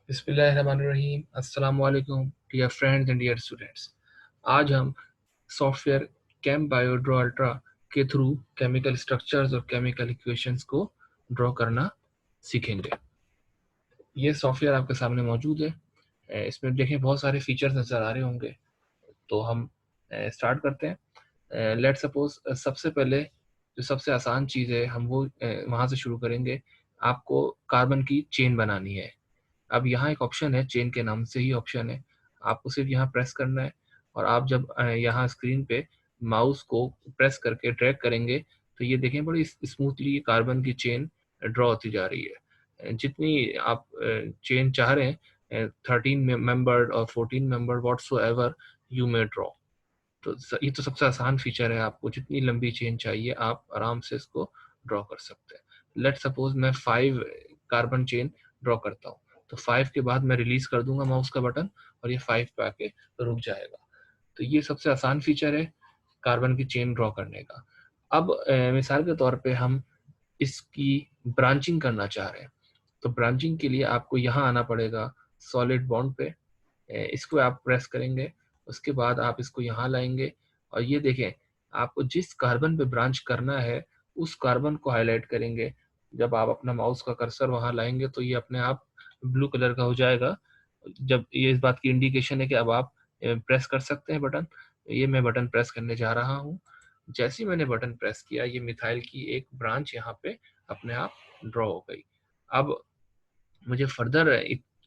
बिस्मिल्लाहिर्रहमानिर्रहीम। अस्सलाम वालेकुम dear friends and dear students. आज हम software ChemBioDraw Ultra के थ्रू केमिकल स्ट्रक्चर्स और केमिकल इक्वेशंस को ड्रॉ करना सीखेंगे। ये सॉफ्टवेयर आपके सामने मौजूद है। इसमें देखें बहुत सारे फीचर्स नज़र आ रहे होंगे। तो हम स्टार्ट करते हैं। लेट सपोज सबसे पहले जो सबसे आसान चीज़ है हम वो वहाँ से शुरू करेंगे। आपको कार्बन की चेन बनानी है। अब यहाँ एक ऑप्शन है, चेन के नाम से ही ऑप्शन है। आपको सिर्फ यहाँ प्रेस करना है और आप जब यहाँ स्क्रीन पे माउस को प्रेस करके ड्रैग करेंगे तो ये देखें बड़ी स्मूथली कार्बन की चेन ड्रॉ होती जा रही है। जितनी आप चेन चाह रहे हैं, 13 मेंबर्ड और 14 membered whatsoever you may draw. तो ये तो सबसे आसान फीचर है। आपको जितनी लंबी चेन चाहिए आप आराम से इसको ड्रॉ कर सकते हैं। लेट सपोज मैं 5 कार्बन चेन ड्रॉ करता हूँ, तो 5 के बाद मैं रिलीज कर दूंगा माउस का बटन और ये 5 पे आके रुक जाएगा। तो ये सबसे आसान फीचर है कार्बन की चेन ड्रॉ करने का। अब मिसाल के तौर पे हम इसकी ब्रांचिंग करना चाह रहे हैं, तो ब्रांचिंग के लिए आपको यहाँ आना पड़ेगा सॉलिड बॉन्ड पे। इसको आप प्रेस करेंगे, उसके बाद आप इसको यहाँ लाएंगे और ये देखें आपको जिस कार्बन पे ब्रांच करना है उस कार्बन को हाईलाइट करेंगे। जब आप अपना माउस का कर्सर वहाँ लाएंगे तो ये अपने आप ब्लू कलर का हो जाएगा। जब ये इस बात की इंडिकेशन है कि अब आप प्रेस कर सकते हैं बटन। ये मैं बटन प्रेस करने जा रहा हूँ। जैसे ही मैंने बटन प्रेस किया ये मिथाइल की एक ब्रांच यहाँ पे अपने आप ड्रॉ हो गई। अब मुझे फर्दर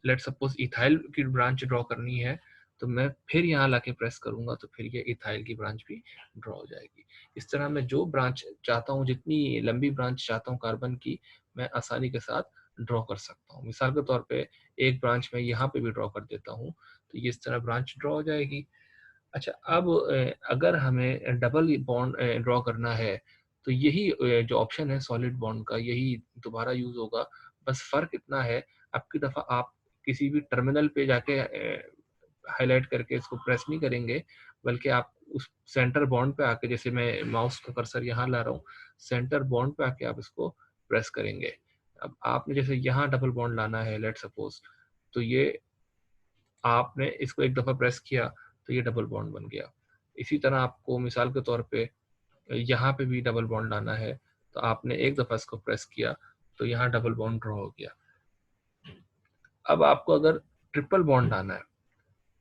लेट सपोज इथाइल की ब्रांच ड्रॉ करनी है, तो मैं फिर यहाँ लाके प्रेस करूंगा तो फिर ये इथाइल की ब्रांच भी ड्रॉ हो जाएगी। इस तरह मैं जो ब्रांच चाहता हूँ, जितनी लंबी ब्रांच चाहता हूँ कार्बन की, मैं आसानी के साथ ड्रॉ कर सकता हूँ। मिसाल के तौर पे एक ब्रांच मैं यहाँ पे भी ड्रॉ कर देता हूँ तो ये इस तरह ब्रांच ड्रॉ हो जाएगी। अच्छा, अब अगर हमें डबल बॉन्ड ड्रॉ करना है तो यही जो ऑप्शन है सॉलिड बॉन्ड का यही दोबारा यूज होगा। बस फर्क इतना है, अब की दफा आप किसी भी टर्मिनल पे जाके हाईलाइट करके इसको प्रेस नहीं करेंगे, बल्कि आप उस सेंटर बॉन्ड पे आके, जैसे मैं माउस का कर्सर यहाँ ला रहा हूँ, सेंटर बॉन्ड पे आके आप इसको प्रेस करेंगे। अब आपने जैसे यहाँ डबल बॉन्ड लाना है लेट सपोज, तो ये आपने इसको एक दफ़ा प्रेस किया तो ये डबल बॉन्ड बन गया। इसी तरह आपको मिसाल के तौर पे यहाँ पे भी डबल बॉन्ड लाना है, तो आपने एक दफ़ा इसको प्रेस किया तो यहाँ डबल बॉन्ड ड्रॉ हो गया। अब आपको अगर ट्रिपल बॉन्ड लाना है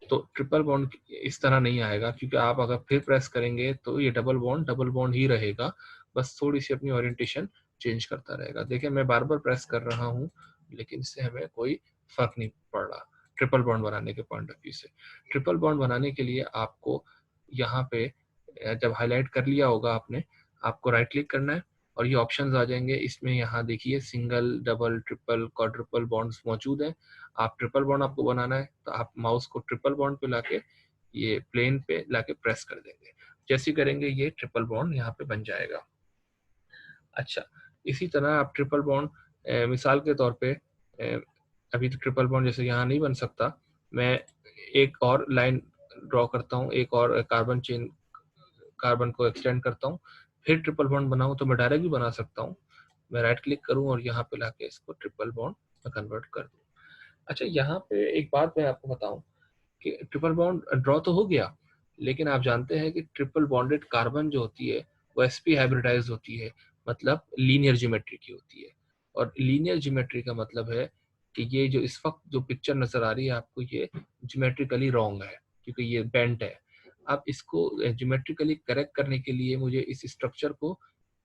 तो ट्रिपल बॉन्ड इस तरह नहीं आएगा, क्योंकि आप अगर फिर प्रेस करेंगे तो ये डबल बॉन्ड ही रहेगा। बस थोड़ी सी अपनी ओरिएंटेशन चेंज करता रहेगा। देखिए मैं बार बार प्रेस कर रहा हूँ लेकिन इससे हमें कोई फर्क नहीं पड़ रहा ट्रिपल बॉन्ड बनाने के पॉइंट ऑफ व्यू से। ट्रिपल बॉन्ड बनाने के लिए आपको यहाँ पे जब हाईलाइट कर लिया होगा आपने, आपको राइट क्लिक करना है और ये ऑप्शंस आ जाएंगे। इसमें यहाँ देखिए single, double, triple, quadruple bonds मौजूद हैं। आप ट्रिपल बॉन्ड आपको बनाना है तो आप माउस को ट्रिपल बॉन्ड पे लाके ये प्लेन पे लाके प्रेस कर देंगे। जैसे करेंगे ये ट्रिपल बॉन्ड यहाँ पे बन जाएगा। अच्छा, इसी तरह आप ट्रिपल बॉन्ड मिसाल के तौर पे अभी तो ट्रिपल बॉन्ड जैसे यहाँ नहीं बन सकता, मैं एक और लाइन ड्रॉ करता हूँ, एक और कार्बन चेन, कार्बन को एक्सटेंड करता हूँ, फिर ट्रिपल बॉन्ड बनाऊँ तो मैं डायरेक्ट भी बना सकता हूँ। मैं राइट क्लिक करूँ और यहाँ पे लाके इसको ट्रिपल बॉन्ड में कन्वर्ट कर दूँ। अच्छा, यहाँ पे एक बात मैं आपको बताऊं कि ट्रिपल बॉन्ड ड्रॉ तो हो गया, लेकिन आप जानते हैं कि ट्रिपल बॉन्डेड कार्बन जो होती है वो sp हाइब्रिडाइज होती है, मतलब लीनियर ज्योमेट्री की होती है। और लीनियर ज्योमेट्री का मतलब है कि ये जो इस वक्त जो पिक्चर नजर आ रही है आपको, ये ज्योमेट्रिकली रॉन्ग है क्योंकि ये बेंट है। अब इसको ज्योमेट्रिकली करेक्ट करने के लिए मुझे इस स्ट्रक्चर को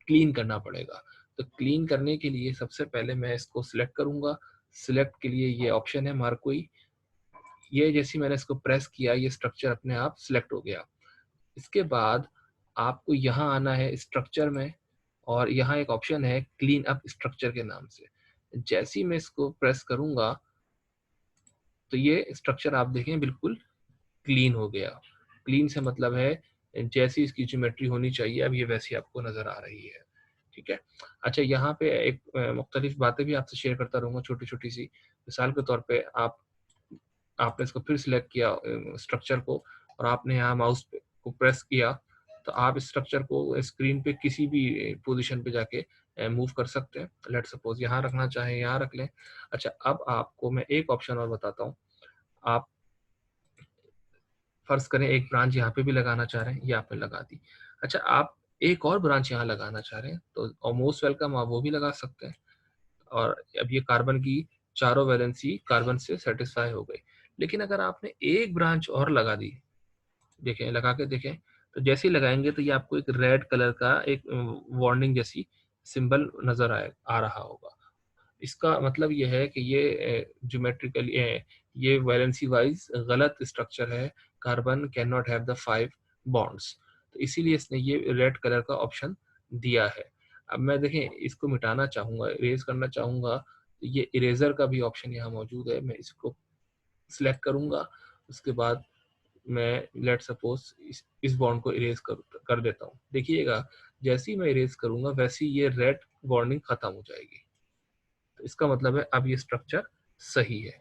क्लीन करना पड़ेगा। तो क्लीन करने के लिए सबसे पहले मैं इसको सिलेक्ट करूंगा। सिलेक्ट के लिए ये ऑप्शन है मार्कोई। ये जैसे मैंने इसको प्रेस किया ये स्ट्रक्चर अपने आप सिलेक्ट हो गया। इसके बाद आपको यहाँ आना है स्ट्रक्चर में और यहाँ एक ऑप्शन है क्लीन अप स्ट्रक्चर के नाम से। जैसे ही मैं इसको प्रेस करूंगा तो ये स्ट्रक्चर आप देखें बिल्कुल क्लीन हो गया। क्लीन से मतलब है जैसी इसकी ज्योमेट्री होनी चाहिए अब ये वैसी आपको नजर आ रही है। ठीक है। अच्छा, यहाँ पे एक मुख्तलिफ बातें भी आपसे शेयर करता रहूंगा छोटी छोटी सी। मिसाल के तौर पे आपने इसको फिर सिलेक्ट किया स्ट्रक्चर को और आपने यहाँ माउस को प्रेस किया तो आप इस स्ट्रक्चर को स्क्रीन पे किसी भी पोजीशन पे जाके मूव कर सकते हैं। लेट सपोज यहाँ रखना चाहें यहाँ रख लें। अच्छा, अब आपको मैं एक ऑप्शन और बताता हूँ। आप फर्ज करें एक ब्रांच यहाँ पे भी लगाना चाह रहे हैं, ये आपने लगा दी। अच्छा, आप एक और ब्रांच यहाँ लगाना चाह रहे हैं तो मोस्ट वेलकम, आप वो भी लगा सकते हैं। और अब ये कार्बन की चारों वैलेंसी कार्बन से सेटिस्फाई हो गई। लेकिन अगर आपने एक ब्रांच और लगा दी, देखें लगा के देखें, तो जैसे ही लगाएंगे तो ये आपको एक रेड कलर का एक वार्निंग जैसी सिंबल नजर आ रहा होगा। इसका मतलब ये है कि ये ज्योमेट्रिकली ये वैलेंसी वाइज गलत स्ट्रक्चर है। Carbon can not have the 5 bonds, तो इसीलिए इसने ये रेड कलर का ऑप्शन दिया है। अब मैं देखें इसको मिटाना चाहूँगा, इरेज करना चाहूँगा, तो ये इरेजर का भी ऑप्शन यहाँ मौजूद है। मैं इसको सिलेक्ट करूँगा, उसके बाद मैं लेट सपोज इस बॉन्ड को इरेज कर देता हूँ। देखिएगा जैसे ही मैं इरेज करूँगा वैसे ही ये रेड वार्निंग खत्म हो जाएगी। तो इसका मतलब है अब ये स्ट्रक्चर सही है।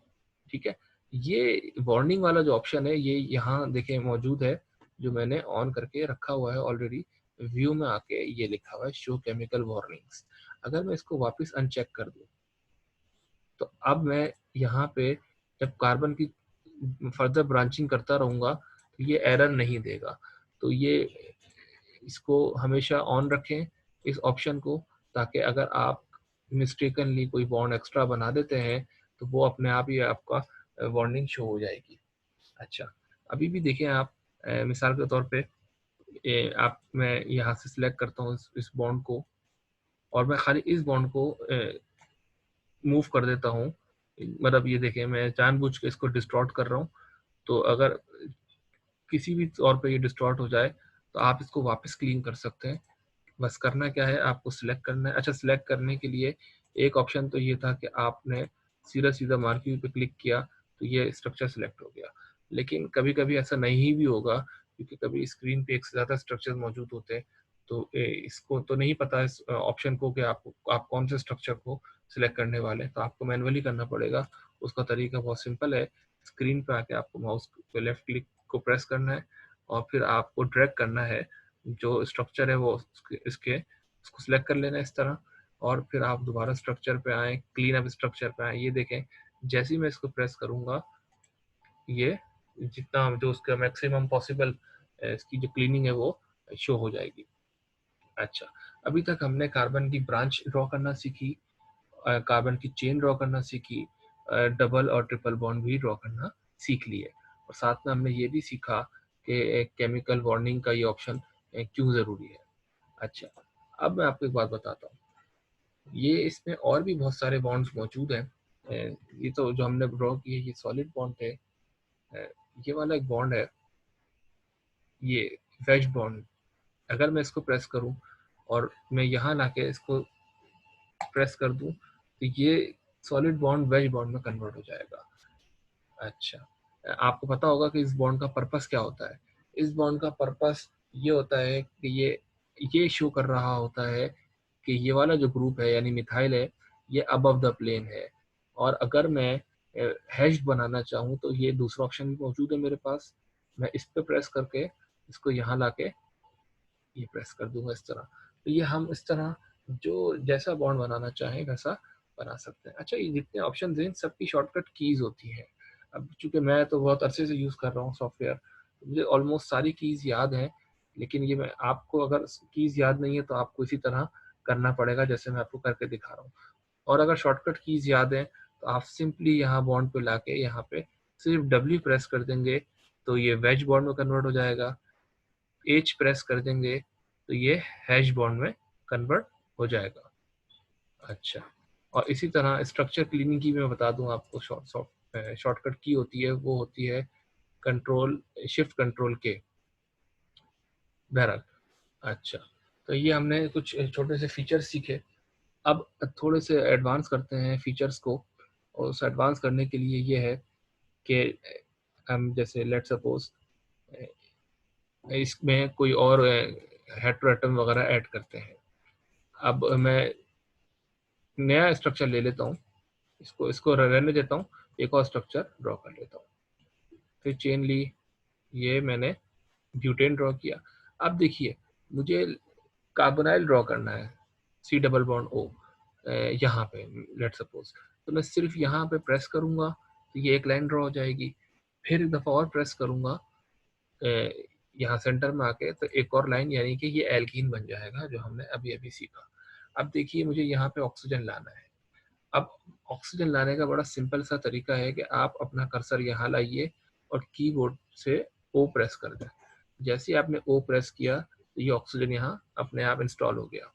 ठीक है, ये वार्निंग वाला जो ऑप्शन है ये यहाँ देखें मौजूद है, जो मैंने ऑन करके रखा हुआ है ऑलरेडी। व्यू में आके ये लिखा हुआ है शो केमिकल वार्निंग्स। अगर मैं इसको वापस अनचेक कर दूं, तो अब मैं यहाँ पे जब कार्बन की फर्दर ब्रांचिंग करता रहूंगा तो ये एरर नहीं देगा। तो ये इसको हमेशा ऑन रखें इस ऑप्शन को, ताकि अगर आप मिस्टेकनली कोई बॉन्ड एक्स्ट्रा बना देते हैं तो वो अपने आप ही आपका वार्निंग शो हो जाएगी। अच्छा, अभी भी देखें आप, मिसाल के तौर पे आप मैं यहाँ से सिलेक्ट करता हूँ इस बॉन्ड को, और मैं खाली इस बॉन्ड को मूव कर देता हूँ। मतलब ये देखें मैं जानबूझ के इसको डिस्टॉर्ट कर रहा हूँ। तो अगर किसी भी तौर पे ये डिस्टॉर्ट हो जाए तो आप इसको वापस क्लीन कर सकते हैं। बस करना क्या है, आपको सिलेक्ट करना है। अच्छा, सिलेक्ट करने के लिए एक ऑप्शन तो ये था कि आपने सीधा सीधा मार्किंग पे क्लिक किया तो ये स्ट्रक्चर सिलेक्ट हो गया। लेकिन कभी कभी ऐसा नहीं भी होगा, क्योंकि कभी स्क्रीन पे एक से ज़्यादा स्ट्रक्चर मौजूद होते हैं। तो इसको तो नहीं पता इस ऑप्शन को कि आप कौन से स्ट्रक्चर को सिलेक्ट करने वाले हैं, तो आपको मैनुअली करना पड़ेगा। उसका तरीका बहुत सिंपल है। स्क्रीन पे आके आपको माउस पे लेफ्ट क्लिक को प्रेस करना है और फिर आपको ड्रैग करना है जो स्ट्रक्चर है वो इसके इसको सिलेक्ट कर लेना है इस तरह। और फिर आप दोबारा स्ट्रक्चर पे आए, क्लीन अप स्ट्रक्चर पे आए। ये देखें जैसे ही मैं इसको प्रेस करूंगा ये जितना जो उसका मैक्सिमम पॉसिबल इसकी जो क्लीनिंग है वो शो हो जाएगी। अच्छा, अभी तक हमने कार्बन की ब्रांच ड्रॉ करना सीखी, कार्बन की चेन ड्रॉ करना सीखी, डबल और ट्रिपल बॉन्ड भी ड्रॉ करना सीख लिए, और साथ में हमने ये भी सीखा कि केमिकल वार्निंग का ये ऑप्शन क्यों ज़रूरी है। अच्छा, अब मैं आपको एक बात बताता हूँ। ये इसमें और भी बहुत सारे बॉन्ड्स मौजूद हैं। ये तो जो हमने ड्रॉ किए ये सॉलिड बॉन्ड थे। ये वाला एक बॉन्ड है, ये वेज बॉन्ड। अगर मैं इसको प्रेस करूं और मैं यहाँ लाके इसको प्रेस कर दूं तो ये सॉलिड बॉन्ड वेज बॉन्ड में कन्वर्ट हो जाएगा। अच्छा, आपको पता होगा कि इस बॉन्ड का पर्पस क्या होता है। इस बॉन्ड का पर्पस ये होता है कि ये शो कर रहा होता है कि ये वाला जो ग्रुप है यानी मिथाइल है ये अबव द प्लेन है। और अगर मैं हैश बनाना चाहूँ तो ये दूसरा ऑप्शन भी मौजूद है मेरे पास। मैं इस पे प्रेस करके इसको यहाँ लाके ये प्रेस कर दूंगा इस तरह। तो ये हम इस तरह जो जैसा बॉन्ड बनाना चाहें वैसा बना सकते हैं। अच्छा, ये जितने ऑप्शन हैं सबकी शॉर्टकट कीज होती हैं। अब चूंकि मैं तो बहुत अरसे से यूज़ कर रहा हूँ सॉफ्टवेयर, तो मुझे ऑलमोस्ट सारी कीज याद हैं। लेकिन ये मैं आपको अगर कीज याद नहीं है तो आपको इसी तरह करना पड़ेगा जैसे मैं आपको करके दिखा रहा हूँ। और अगर शॉर्टकट कीज याद है तो आप सिंपली यहाँ बॉन्ड पे लाके यहाँ पे सिर्फ डब्ल्यू प्रेस कर देंगे तो ये वेज बॉन्ड में कन्वर्ट हो जाएगा। एच प्रेस कर देंगे तो ये हैश बॉन्ड में कन्वर्ट हो जाएगा। अच्छा, और इसी तरह स्ट्रक्चर क्लीनिंग की मैं बता दूं आपको। शॉर्टकट की होती है वो होती है कंट्रोल शिफ्ट कंट्रोल के। बहरहाल, अच्छा, तो ये हमने कुछ छोटे से फीचर्स सीखे। अब थोड़े से एडवांस करते हैं फीचर्स को। और उस एडवांस करने के लिए ये है कि हम जैसे लेट सपोज इसमें कोई और हेट्रोएटम वगैरह ऐड करते हैं। अब मैं नया स्ट्रक्चर ले लेता हूँ, इसको इसको रहने देता हूँ, एक और स्ट्रक्चर ड्रॉ कर लेता हूँ। फिर चेन ली, ये मैंने ब्यूटेन ड्रॉ किया। अब देखिए मुझे कार्बोनाइल ड्रॉ करना है, सी डबल बॉन्ड ओ यहाँ पे लेट सपोज, तो मैं सिर्फ यहाँ पे प्रेस करूंगा तो ये एक लाइन ड्रॉ हो जाएगी। फिर एक दफ़ा और प्रेस करूंगा यहाँ सेंटर में आके तो एक और लाइन, यानी कि ये एल्कीन बन जाएगा जो हमने अभी अभी सीखा। अब देखिए मुझे यहाँ पे ऑक्सीजन लाना है। अब ऑक्सीजन लाने का बड़ा सिंपल सा तरीका है कि आप अपना कर्सर यहाँ लाइए और कीबोर्ड से ओ प्रेस कर दें। जैसे ही आपने ओ प्रेस किया तो ये ऑक्सीजन यहाँ अपने आप इंस्टॉल हो गया।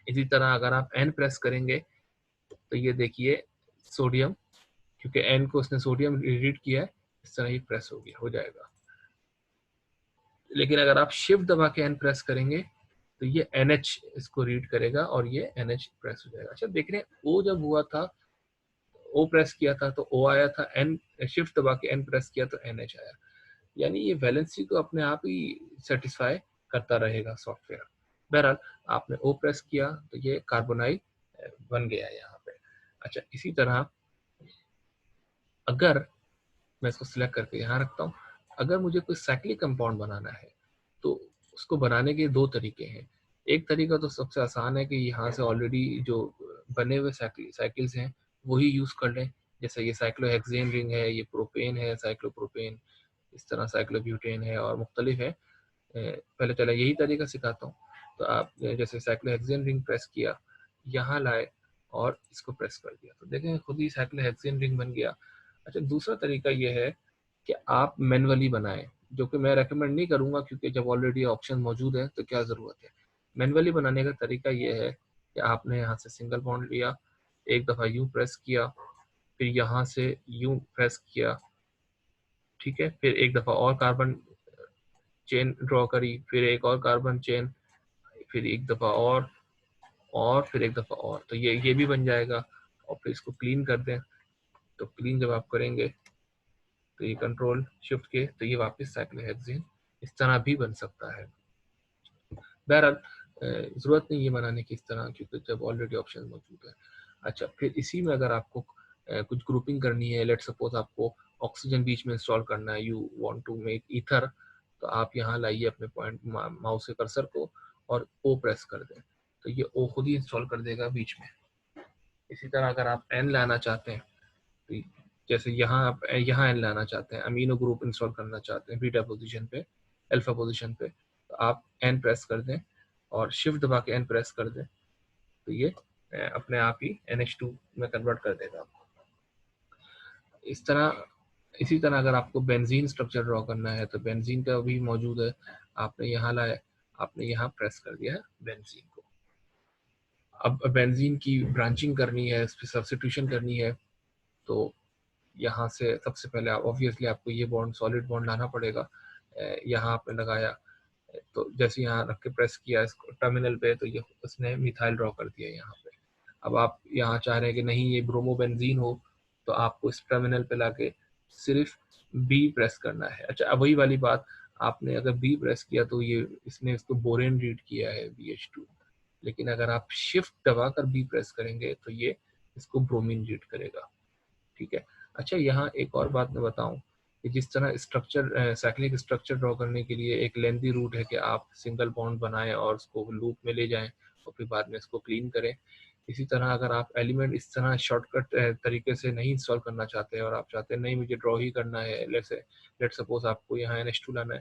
इसी तरह अगर आप एन प्रेस करेंगे तो ये देखिए सोडियम, क्योंकि एन को उसने सोडियम रीड किया है, इस तरह ही प्रेस हो जाएगा। लेकिन अगर आप शिफ्ट दबा के एन प्रेस करेंगे तो ये NH इसको रीड करेगा और ये NH प्रेस हो जाएगा। अच्छा देख रहे हैं, ओ जब हुआ था, ओ प्रेस किया था तो ओ आया था, एन शिफ्ट दबा के एन प्रेस किया तो NH आया। यानी ये वैलेंसी को अपने आप ही सेटिस्फाई करता रहेगा सॉफ्टवेयर। बहरहाल आपने ओ प्रेस किया तो ये कार्बोनाइल बन गया यहाँ पे। अच्छा इसी तरह अगर मैं इसको सिलेक्ट करके यहाँ रखता हूँ, अगर मुझे कोई साइक्लिक कंपाउंड बनाना है तो उसको बनाने के दो तरीके हैं। एक तरीका तो सबसे आसान है कि यहाँ से ऑलरेडी जो बने हुए साइकिल्स हैं वही यूज़ कर लें। जैसे ये साइक्लोहेक्सेन रिंग है, ये प्रोपेन है, साइक्लोप्रोपेन, इस तरह साइक्लोब्यूटेन है और मुख्तलिफ है। पहले चला यही तरीका सिखाता हूँ। तो आप जैसे साइक्लोहेक्सेन रिंग प्रेस किया, यहाँ लाए और इसको प्रेस कर दिया तो देखें खुद ही साइक्लोहेक्सेन रिंग बन गया। अच्छा दूसरा तरीका ये है कि आप मैनुअली बनाएं, जो कि मैं रेकमेंड नहीं करूंगा क्योंकि जब ऑलरेडी ऑप्शन मौजूद है तो क्या ज़रूरत है। मैनुअली बनाने का तरीका ये है कि आपने यहाँ से सिंगल बॉन्ड लिया, एक दफ़ा यू प्रेस किया, फिर यहाँ से यू प्रेस किया, ठीक है, फिर एक दफ़ा और कार्बन चेन ड्रॉ करी, फिर एक और कार्बन चेन, फिर एक दफ़ा और फिर एक दफ़ा और, तो ये भी बन जाएगा। और फिर इसको क्लीन कर दें, तो क्लीन जब आप करेंगे तो ये कंट्रोल शिफ्ट के तो ये वापस साइक्लोहेक्सेन इस तरह भी बन सकता है। बहरहाल ज़रूरत नहीं है बनाने की इस तरह, क्योंकि जब ऑलरेडी ऑप्शन मौजूद है। अच्छा फिर इसी में अगर आपको कुछ ग्रुपिंग करनी है, लेट सपोज आपको ऑक्सीजन बीच में इंस्टॉल करना है, you want to make ether, तो आप यहाँ लाइए अपने पॉइंट माउस के कर्सर को और ओ प्रेस कर दें तो ये ओ खुद ही इंस्टॉल कर देगा बीच में। इसी तरह अगर आप एन लाना चाहते हैं तो जैसे यहाँ आप यहाँ एन लाना चाहते हैं, अमीनो ग्रुप इंस्टॉल करना चाहते हैं बीटा पोजीशन पे, अल्फा पोजीशन पे, तो आप एन प्रेस कर दें और शिफ्ट दबा के एन प्रेस कर दें तो ये अपने आप ही NH2 में कन्वर्ट कर देगा आपको। इस तरह इसी तरह अगर आपको बेंजीन स्ट्रक्चर ड्रॉ करना है तो बेंजीन का भी मौजूद है, आपने यहाँ लाया, आपने यहाँ प्रेस कर दिया है बेंजीन को। अब बेंजीन की ब्रांचिंग करनी है, इस पर सब्स्टिट्यूशन करनी है, तो यहाँ से सबसे पहले ऑब्वियसली आपको ये बॉन्ड सॉलिड बॉन्ड लाना पड़ेगा। यहाँ आपने लगाया तो जैसे यहाँ रख के प्रेस किया इसको टर्मिनल पे तो ये उसने मिथाइल ड्रॉ कर दिया यहाँ पे। अब आप यहाँ चाह रहे हैं कि नहीं ये ब्रोमोबेंजीन हो तो आपको इस टर्मिनल पे लाके सिर्फ बी प्रेस करना है। अच्छा अब वही वाली बात, आपने अगर बी प्रेस किया तो ये इसने इसको बोरेन रीड किया है BH2, लेकिन अगर आप शिफ्ट दबाकर बी प्रेस करेंगे तो ये इसको ब्रोमीन रीड करेगा। ठीक है। अच्छा यहाँ एक और बात मैं बताऊं कि जिस तरह स्ट्रक्चर साइक्लिक स्ट्रक्चर ड्रॉ करने के लिए एक लेंथी रूट है कि आप सिंगल बॉन्ड बनाएं और उसको लूप में ले जाएं और फिर बाद में इसको क्लीन करें, इसी तरह अगर आप एलिमेंट इस तरह शॉर्टकट तरीके से नहीं इंस्टॉल करना चाहते हैं और आप चाहते हैं नहीं मुझे ड्रॉ ही करना है, लेट सपोज आपको यहाँ NH2 लाना है,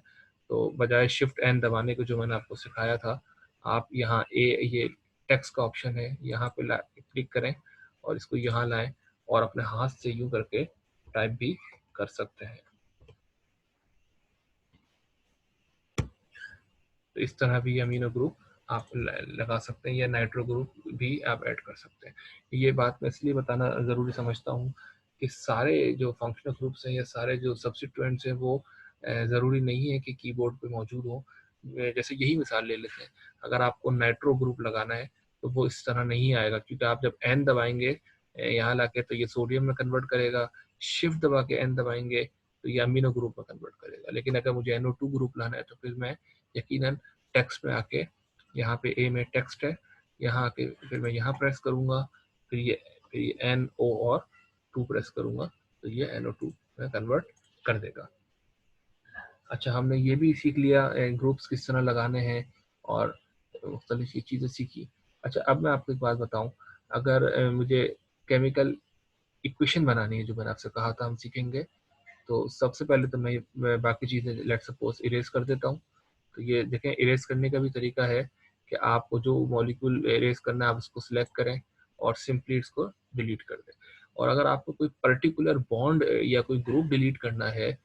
तो बजाय शिफ्ट एन दबाने को जो मैंने आपको सिखाया था, आप यहाँ ये टेक्स्ट का ऑप्शन है यहाँ पे क्लिक करें और इसको यहाँ लाएं और अपने हाथ से यूं करके टाइप भी कर सकते हैं। तो इस तरह भी अमीनो ग्रुप आप लगा सकते हैं या नाइट्रो ग्रुप भी आप ऐड कर सकते हैं। ये बात मैं इसलिए बताना ज़रूरी समझता हूँ कि सारे जो फंक्शनल ग्रुप्स हैं या सारे जो सब्स्टिट्यूएंट्स हैं वो ज़रूरी नहीं है कि कीबोर्ड पे मौजूद हो। जैसे यही मिसाल ले लेते हैं, अगर आपको नाइट्रो ग्रुप लगाना है तो वो इस तरह नहीं आएगा, क्योंकि आप जब एन दबाएंगे यहाँ लाके तो ये सोडियम में कन्वर्ट करेगा, शिफ्ट दबा के एन दबाएंगे तो ये अमीनो ग्रुप में कन्वर्ट करेगा। लेकिन अगर मुझे NO2 ग्रुप लाना है तो फिर मैं यकीनन टेक्स्ट में आके यहाँ पे ए में टेक्स्ट है, यहाँ आके फिर मैं यहाँ प्रेस करूँगा, फिर ये NO और 2 प्रेस करूँगा तो ये NO2 में कन्वर्ट कर देगा। अच्छा हमने ये भी सीख लिया ग्रुप्स किस तरह लगाने हैं और मुख्तलिफ ये चीज़ें सीखी। अच्छा, अब मैं आपको एक बात बताऊं, अगर मुझे केमिकल इक्वेशन बनानी है, जो मैंने आपसे कहा था हम सीखेंगे, तो सबसे पहले तो मैं बाकी चीज़ें लेट सपोज इरेज कर देता हूँ। तो ये देखें, इरेज करने का भी तरीका है कि आपको जो मॉलिक्यूल इरेज करना है आप उसको सिलेक्ट करें और सिंपली इसको डिलीट कर दें। और अगर आपको कोई पर्टिकुलर बॉन्ड या कोई ग्रुप डिलीट करना है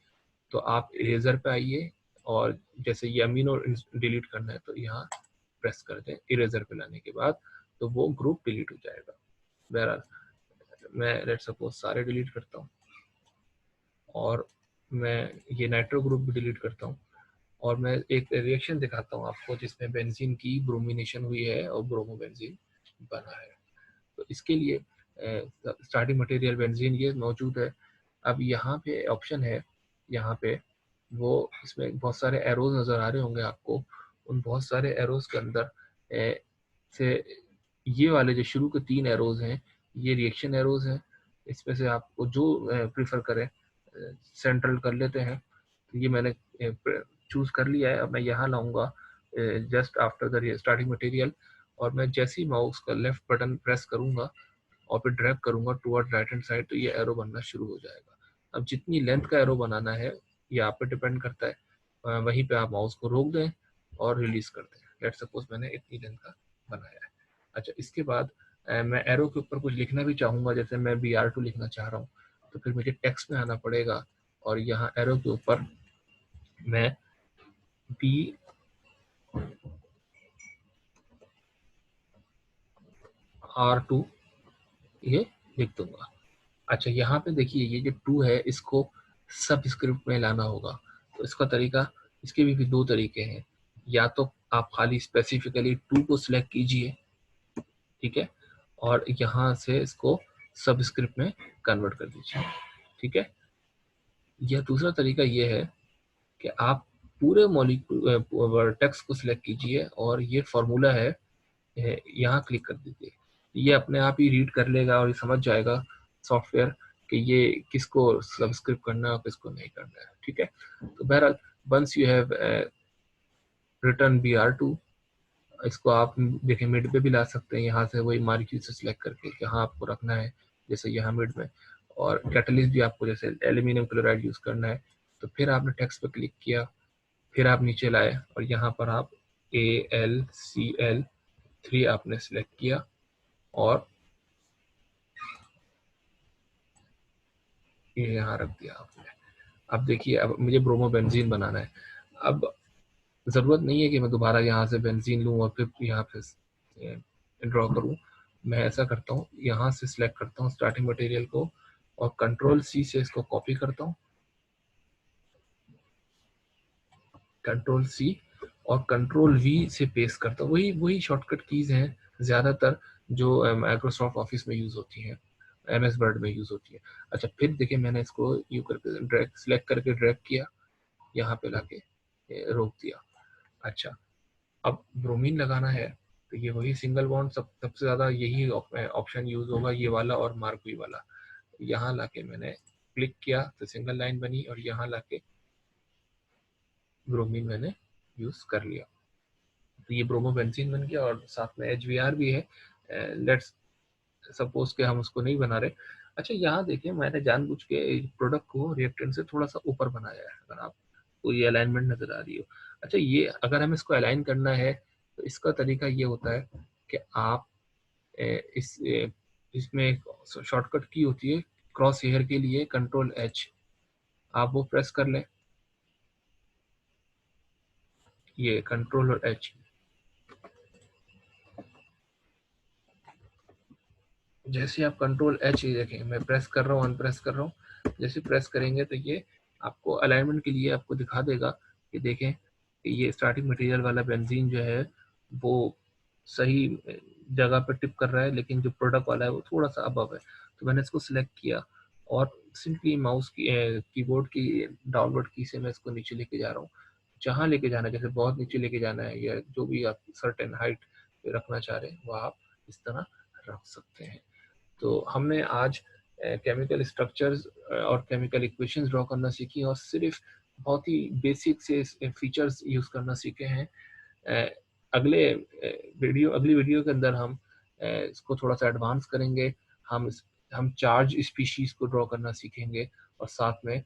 तो आप इरेजर पे आइए, और जैसे ये अमीनो डिलीट करना है तो यहाँ प्रेस कर दें इरेजर पे लाने के बाद, तो वो ग्रुप डिलीट हो जाएगा। बहरहाल मैं लेट सपोज सारे डिलीट करता हूँ और मैं ये नाइट्रो ग्रुप भी डिलीट करता हूँ, और मैं एक रिएक्शन दिखाता हूँ आपको जिसमें बेंजीन की ब्रोमिनेशन हुई है और ब्रोमो बेंजीन बना है। तो इसके लिए स्टार्टिंग मटेरियल बेंजीन ये मौजूद है। अब यहाँ पे ऑप्शन है, यहाँ पे वो इसमें बहुत सारे एरोज नज़र आ रहे होंगे आपको। उन बहुत सारे एरोज के अंदर से ये वाले जो शुरू के 3 एरोज हैं ये रिएक्शन एरोज हैं। इसमें से आपको जो प्रीफर करें सेंट्रल कर लेते हैं। तो ये मैंने चूज कर लिया है। अब मैं यहाँ लाऊंगा just after the starting material, और मैं जैसे ही माउस का लेफ्ट बटन प्रेस करूंगा और फिर ड्रैग करूंगा टुवर्ड राइट हैंड साइड, तो ये एरो बनना शुरू हो जाएगा। अब जितनी लेंथ का एरो बनाना है ये आप पे डिपेंड करता है। वहीं पे आप माउस को रोक दें और रिलीज कर दें। लेट सपोज मैंने इतनी लेंथ का बनाया है। अच्छा, इसके बाद मैं एरो के ऊपर कुछ लिखना भी चाहूंगा, जैसे मैं BR2 लिखना चाह रहा हूँ, तो फिर मुझे टेक्स्ट में आना पड़ेगा और यहाँ एरो के ऊपर मैं BR2 ये लिख दूंगा। अच्छा, यहाँ पे देखिए ये जो 2 है इसको सब स्क्रिप्ट में लाना होगा। तो इसका तरीका, इसके भी 2 तरीके हैं। या तो आप खाली स्पेसिफिकली 2 को सिलेक्ट कीजिए, ठीक है, और यहाँ से इसको सब स्क्रिप्ट में कन्वर्ट कर दीजिए, ठीक है। यह दूसरा तरीका ये है कि आप पूरे मॉलिक्यूल टेक्स्ट को सिलेक्ट कीजिए और ये फॉर्मूला है, यहाँ क्लिक कर दीजिए। ये अपने आप ही रीड कर लेगा और ये समझ जाएगा सॉफ्टवेयर कि ये किसको सब्सक्राइब करना है और किसको नहीं करना है, ठीक है। तो बहरहाल once you have return BR2, इसको आप देखिए मिड पे भी ला सकते हैं, यहाँ से वही मार्क्यू से सिलेक्ट करके कहाँ आपको रखना है, जैसे यहाँ मिड में। और कैटलिस्ट भी आपको जैसे एल्यूमिनियम क्लोराइड यूज करना है, तो फिर आपने टेक्स्ट पे क्लिक किया, फिर आप नीचे लाए और यहाँ पर आप AlCl3 आपने सिलेक्ट किया और ये यहाँ रख दिया आपने। अब देखिए, अब मुझे ब्रोमो बेंजीन बनाना है। अब ज़रूरत नहीं है कि मैं दोबारा यहाँ से बेंजीन लूँ और फिर यहाँ पे ड्रॉ करूँ। मैं ऐसा करता हूँ, यहाँ से सिलेक्ट करता हूँ स्टार्टिंग मटेरियल को और Ctrl+C से इसको कॉपी करता हूँ, Ctrl+C और Ctrl+V से पेस्ट करता हूँ। वही वही शॉर्टकट कीज हैं ज़्यादातर जो माइक्रोसॉफ्ट ऑफिस में यूज़ होती हैं, MS वर्ड में यूज़ होती है। अच्छा, फिर देखिए मैंने इसको यू करके ड्रैग सिलेक्ट करके ड्रैग किया, यहाँ पे लाके रोक दिया। अच्छा, अब ब्रोमीन लगाना है तो ये वही सिंगल बॉन्ड सबसे ज़्यादा यही ऑप्शन यूज़ होगा, ये वाला और मार्कवी वाला। यहाँ लाके मैंने क्लिक किया तो सिंगल लाइन बनी और यहाँ लाके ब्रोमीन मैंने यूज़ कर लिया, तो ये ब्रोमो बेंजीन बन गया और साथ में HBr भी है। लेट्स सपोज के हम उसको नहीं बना रहे। अच्छा, यहाँ देखिए मैंने जानबूझ के प्रोडक्ट को रिएक्टेंट से थोड़ा सा ऊपर बनाया है, अगर आपको ये अलाइनमेंट नजर आ रही हो। अच्छा, ये अगर हमें इसको अलाइन करना है तो इसका तरीका ये होता है कि आप इसमें एक शॉर्टकट की होती है क्रॉस हेयर के लिए, Ctrl+H, आप वो प्रेस कर लें, ये Ctrl+H। जैसे आप Ctrl+H देखें, मैं प्रेस कर रहा हूँ, अनप्रेस कर रहा हूँ, जैसे प्रेस करेंगे तो ये आपको अलाइनमेंट के लिए आपको दिखा देगा कि देखें कि ये स्टार्टिंग मटेरियल वाला बेंजीन जो है वो सही जगह पर टिप कर रहा है, लेकिन जो प्रोडक्ट वाला है वो थोड़ा सा अबव है। तो मैंने इसको सिलेक्ट किया और सिंपली माउस की कीबोर्ड की डाउनवर्ड की से मैं इसको नीचे लेके जा रहा हूँ। जहाँ लेके जाना है, जैसे बहुत नीचे लेके जाना है या जो भी आप सर्टेन हाइट पे रखना चाह रहे हैं वो आप इस तरह रख सकते हैं। तो हमने आज केमिकल स्ट्रक्चर्स और केमिकल इक्वेशंस ड्रॉ करना सीखी और सिर्फ बहुत ही बेसिक से फीचर्स यूज़ करना सीखे हैं। अगली वीडियो के अंदर हम इसको थोड़ा सा एडवांस करेंगे। हम चार्ज स्पीशीज को ड्रॉ करना सीखेंगे और साथ में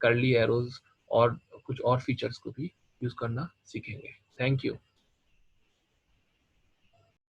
कर्ली एरोज और कुछ और फीचर्स को भी यूज करना सीखेंगे। Thank you.